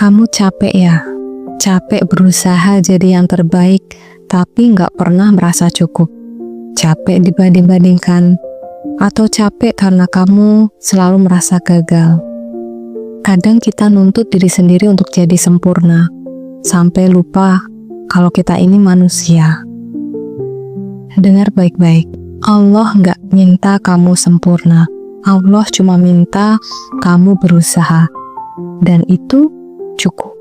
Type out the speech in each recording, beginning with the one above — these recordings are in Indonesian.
Kamu capek ya? Capek berusaha jadi yang terbaik, tapi nggak pernah merasa cukup. Capek dibanding-bandingkan, atau capek karena kamu selalu merasa gagal. Kadang kita nuntut diri sendiri untuk jadi sempurna, sampai lupa kalau kita ini manusia. Dengar baik-baik, Allah nggak minta kamu sempurna. Allah cuma minta kamu berusaha, dan itu cukup.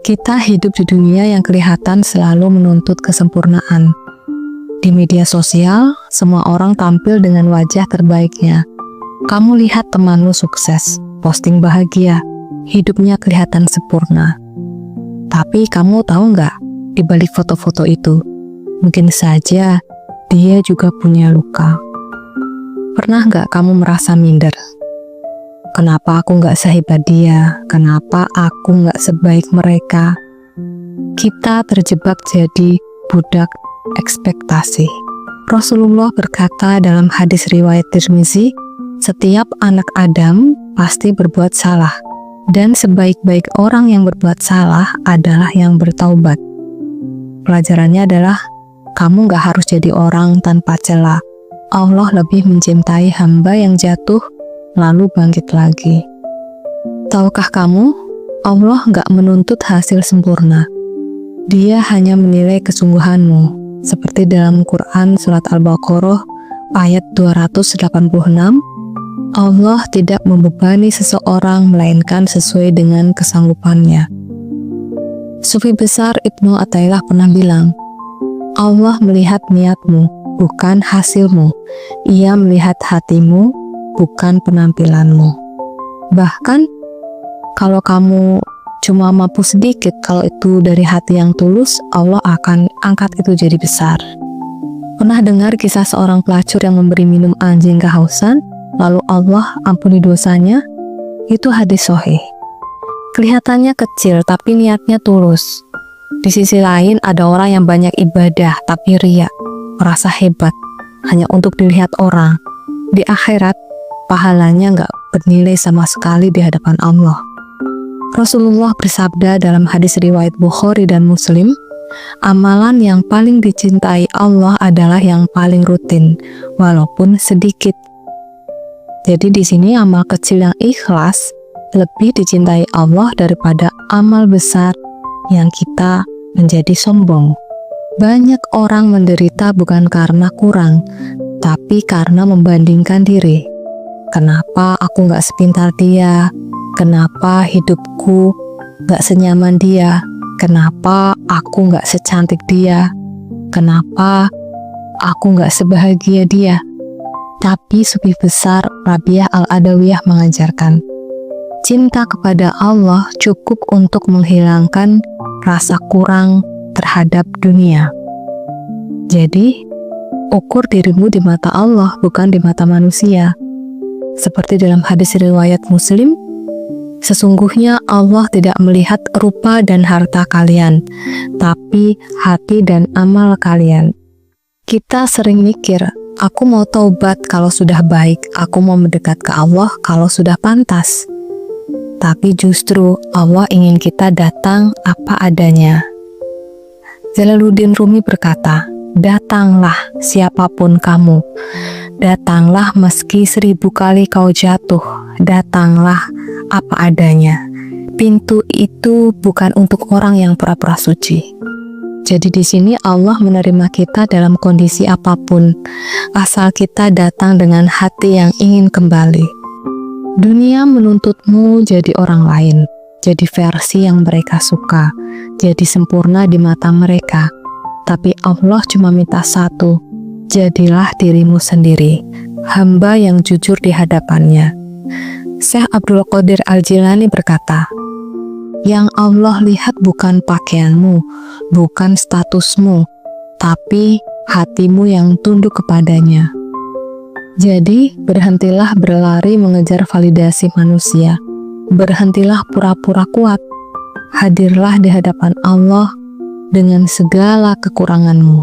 Kita hidup di dunia yang kelihatan selalu menuntut kesempurnaan. Di media sosial, semua orang tampil dengan wajah terbaiknya. Kamu lihat temanmu sukses, posting bahagia, hidupnya kelihatan sempurna. Tapi kamu tahu nggak, di balik foto-foto itu, mungkin saja dia juga punya luka. Pernah nggak kamu merasa minder? Kenapa aku nggak sehebat dia? Kenapa aku nggak sebaik mereka? Kita terjebak jadi budak ekspektasi. Rasulullah berkata dalam hadis riwayat Tirmizi, setiap anak Adam pasti berbuat salah, dan sebaik-baik orang yang berbuat salah adalah yang bertaubat. Pelajarannya adalah, kamu nggak harus jadi orang tanpa celah. Allah lebih mencintai hamba yang jatuh lalu bangkit lagi. Tahukah kamu, Allah nggak menuntut hasil sempurna. Dia hanya menilai kesungguhanmu. Seperti dalam Quran Surat Al-Baqarah ayat 286, Allah tidak membebani seseorang melainkan sesuai dengan kesanggupannya. Sufi besar Ibnu Athaillah pernah bilang, Allah melihat niatmu, bukan hasilmu. Ia melihat hatimu, bukan penampilanmu. Bahkan, kalau kamu cuma mampu sedikit, kalau itu dari hati yang tulus, Allah akan angkat itu jadi besar. Pernah dengar kisah seorang pelacur yang memberi minum anjing kehausan, lalu Allah ampuni dosanya? Itu hadis sahih. Kelihatannya kecil, tapi niatnya tulus. Di sisi lain, ada orang yang banyak ibadah, tapi riya, merasa hebat, hanya untuk dilihat orang. Di akhirat, pahalanya nggak bernilai sama sekali di hadapan Allah. Rasulullah bersabda dalam hadis riwayat Bukhari dan Muslim, amalan yang paling dicintai Allah adalah yang paling rutin, walaupun sedikit. Jadi di sini amal kecil yang ikhlas lebih dicintai Allah daripada amal besar yang kita menjadi sombong. Banyak orang menderita bukan karena kurang, tapi karena membandingkan diri. Kenapa aku nggak sepintar dia? Kenapa hidupku nggak senyaman dia? Kenapa aku nggak secantik dia? Kenapa aku nggak sebahagia dia? Tapi Sufi besar Rabiah Al-Adawiyah mengajarkan, cinta kepada Allah cukup untuk menghilangkan rasa kurang terhadap dunia. Jadi, ukur dirimu di mata Allah, bukan di mata manusia. Seperti dalam hadis riwayat Muslim, sesungguhnya Allah tidak melihat rupa dan harta kalian, tapi hati dan amal kalian. Kita sering mikir, aku mau taubat kalau sudah baik, aku mau mendekat ke Allah kalau sudah pantas. Tapi justru Allah ingin kita datang apa adanya. Jalaluddin Rumi berkata, datanglah siapapun kamu, datanglah meski 1000 kali kau jatuh, datanglah apa adanya. Pintu itu bukan untuk orang yang pura-pura suci. Jadi di sini Allah menerima kita dalam kondisi apapun, asal kita datang dengan hati yang ingin kembali. Dunia menuntutmu jadi orang lain, jadi versi yang mereka suka, jadi sempurna di mata mereka. Tapi Allah cuma minta satu, jadilah dirimu sendiri, hamba yang jujur di hadapannya. Syekh Abdul Qadir Al-Jilani berkata, yang Allah lihat bukan pakaianmu, bukan statusmu, tapi hatimu yang tunduk kepadanya. Jadi, berhentilah berlari mengejar validasi manusia. Berhentilah pura-pura kuat. Hadirlah di hadapan Allah dengan segala kekuranganmu.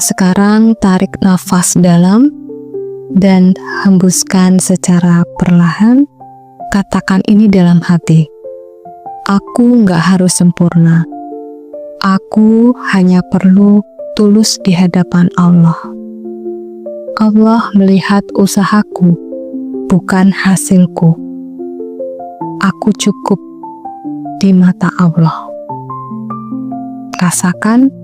Sekarang tarik nafas dalam dan hembuskan secara perlahan. Katakan ini dalam hati. Aku nggak harus sempurna. Aku hanya perlu tulus di hadapan Allah. Allah melihat usahaku, bukan hasilku. Aku cukup di mata Allah. Rasakan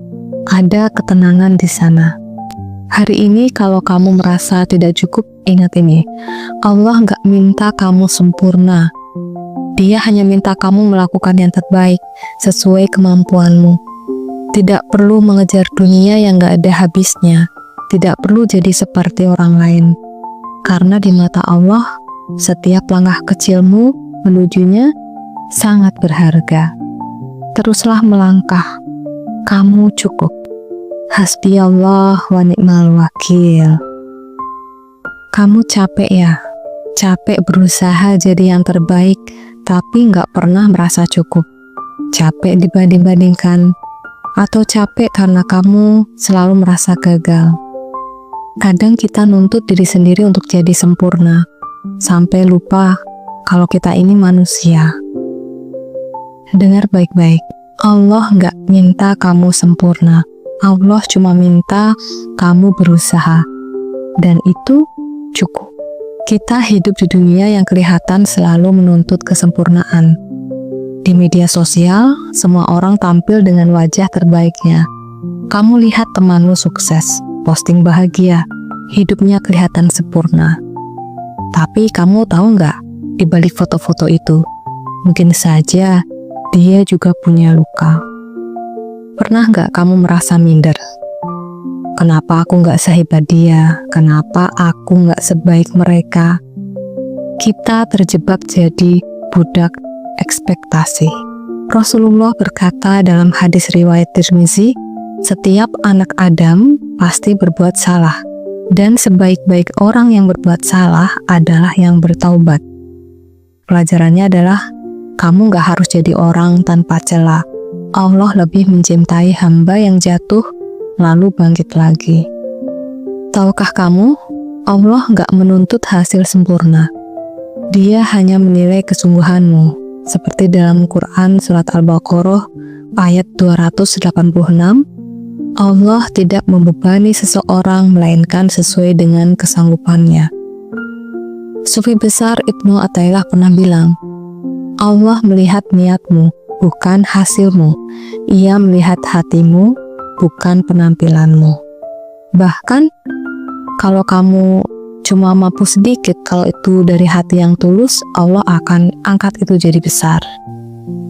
ada ketenangan di sana. Hari ini kalau kamu merasa tidak cukup, ingat ini, Allah nggak minta kamu sempurna. Dia hanya minta kamu melakukan yang terbaik sesuai kemampuanmu. Tidak perlu mengejar dunia yang nggak ada habisnya. Tidak perlu jadi seperti orang lain. Karena di mata Allah, setiap langkah kecilmu menujunya sangat berharga. Teruslah melangkah. Kamu cukup. Hasbiyallah wa ni'mal wakil. Kamu capek ya? Capek berusaha jadi yang terbaik, tapi nggak pernah merasa cukup. Capek dibanding-bandingkan, atau capek karena kamu selalu merasa gagal. Kadang kita nuntut diri sendiri untuk jadi sempurna, sampai lupa kalau kita ini manusia. Dengar baik-baik, Allah nggak minta kamu sempurna. Allah cuma minta kamu berusaha. Dan itu cukup. Kita hidup di dunia yang kelihatan selalu menuntut kesempurnaan. Di media sosial, semua orang tampil dengan wajah terbaiknya. Kamu lihat temanmu sukses, posting bahagia, hidupnya kelihatan sempurna. Tapi kamu tahu nggak, di balik foto-foto itu, mungkin saja dia juga punya luka. Pernah nggak kamu merasa minder? Kenapa aku nggak sehebat dia? Kenapa aku nggak sebaik mereka? Kita terjebak jadi budak ekspektasi. Rasulullah berkata dalam hadis riwayat Tirmizi, setiap anak Adam pasti berbuat salah, dan sebaik-baik orang yang berbuat salah adalah yang bertaubat. Pelajarannya adalah, kamu gak harus jadi orang tanpa celah. Allah lebih mencintai hamba yang jatuh, lalu bangkit lagi. Tahukah kamu, Allah gak menuntut hasil sempurna. Dia hanya menilai kesungguhanmu, seperti dalam Quran Surat Al-Baqarah ayat 286, Allah tidak membebani seseorang melainkan sesuai dengan kesanggupannya. Sufi besar Ibnu Athaillah pernah bilang, Allah melihat niatmu, bukan hasilmu. Ia melihat hatimu, bukan penampilanmu. Bahkan, kalau kamu cuma mampu sedikit, kalau itu dari hati yang tulus, Allah akan angkat itu jadi besar.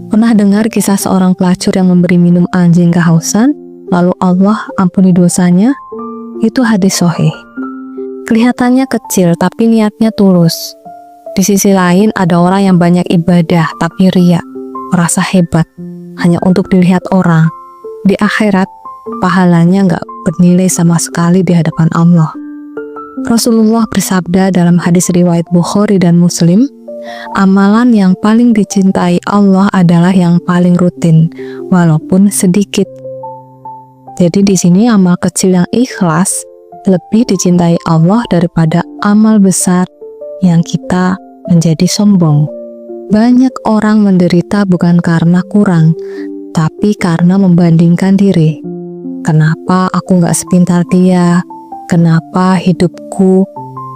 Pernah dengar kisah seorang pelacur yang memberi minum anjing kehausan, lalu Allah ampuni dosanya? Itu hadis sahih. Kelihatannya kecil, tapi niatnya tulus. Di sisi lain, ada orang yang banyak ibadah, tapi riya, merasa hebat, hanya untuk dilihat orang. Di akhirat, pahalanya nggak bernilai sama sekali di hadapan Allah. Rasulullah bersabda dalam hadis riwayat Bukhari dan Muslim, amalan yang paling dicintai Allah adalah yang paling rutin, walaupun sedikit. Jadi di sini amal kecil yang ikhlas lebih dicintai Allah daripada amal besar yang kita menjadi sombong. Banyak orang menderita bukan karena kurang, tapi karena membandingkan diri. Kenapa aku nggak sepintar dia? Kenapa hidupku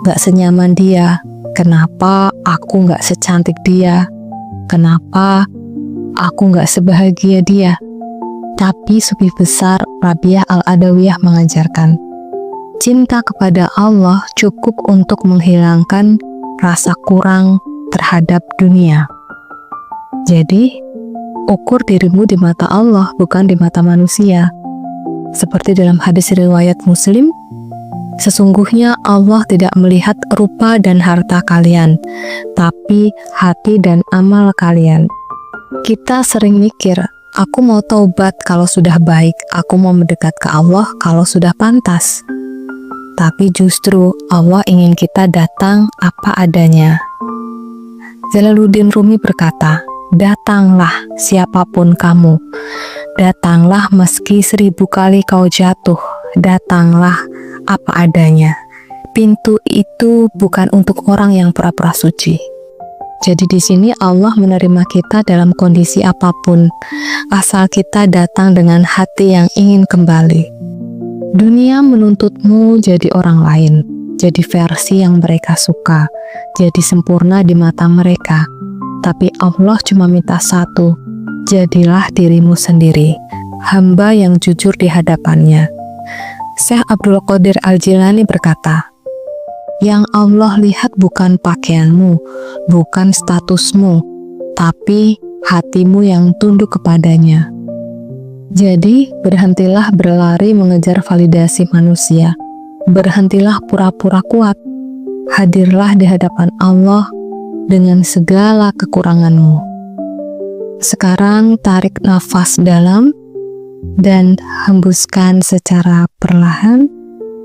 nggak senyaman dia? Kenapa aku nggak secantik dia? Kenapa aku nggak sebahagia dia? Tapi sufi besar Rabiah Al-Adawiyah mengajarkan, cinta kepada Allah cukup untuk menghilangkan rasa kurang terhadap dunia. Jadi, ukur dirimu di mata Allah, bukan di mata manusia. Seperti dalam hadis riwayat Muslim, sesungguhnya Allah tidak melihat rupa dan harta kalian, tapi hati dan amal kalian. Kita sering mikir, aku mau taubat kalau sudah baik, aku mau mendekat ke Allah kalau sudah pantas. Tapi justru Allah ingin kita datang apa adanya. Jalaluddin Rumi berkata, datanglah siapapun kamu, datanglah meski 1000 kali kau jatuh, datanglah apa adanya. Pintu itu bukan untuk orang yang pura-pura suci. Jadi di sini Allah menerima kita dalam kondisi apapun, asal kita datang dengan hati yang ingin kembali. Dunia menuntutmu jadi orang lain, jadi versi yang mereka suka, jadi sempurna di mata mereka. Tapi Allah cuma minta satu, jadilah dirimu sendiri, hamba yang jujur di hadapannya. Syekh Abdul Qadir Al-Jilani berkata, yang Allah lihat bukan pakaianmu, bukan statusmu, tapi hatimu yang tunduk kepadanya. Jadi, berhentilah berlari mengejar validasi manusia. Berhentilah pura-pura kuat. Hadirlah di hadapan Allah dengan segala kekuranganmu. Sekarang tarik nafas dalam dan hembuskan secara perlahan.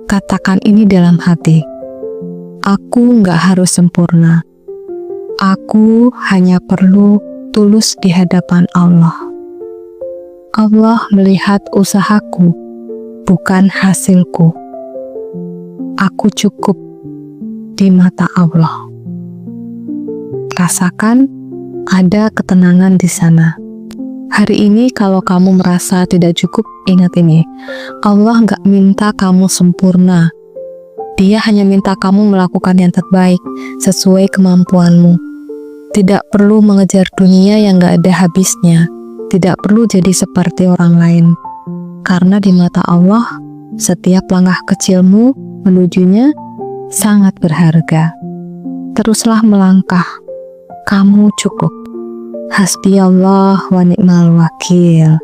Katakan ini dalam hati. Aku nggak harus sempurna. Aku hanya perlu tulus di hadapan Allah. Allah melihat usahaku, bukan hasilku. Aku cukup di mata Allah. Rasakan ada ketenangan di sana. Hari ini kalau kamu merasa tidak cukup, ingat ini. Allah nggak minta kamu sempurna. Dia hanya minta kamu melakukan yang terbaik sesuai kemampuanmu. Tidak perlu mengejar dunia yang gak ada habisnya. Tidak perlu jadi seperti orang lain. Karena di mata Allah, setiap langkah kecilmu menujunya sangat berharga. Teruslah melangkah. Kamu cukup. Hasbiyallah wa ni'mal wakil.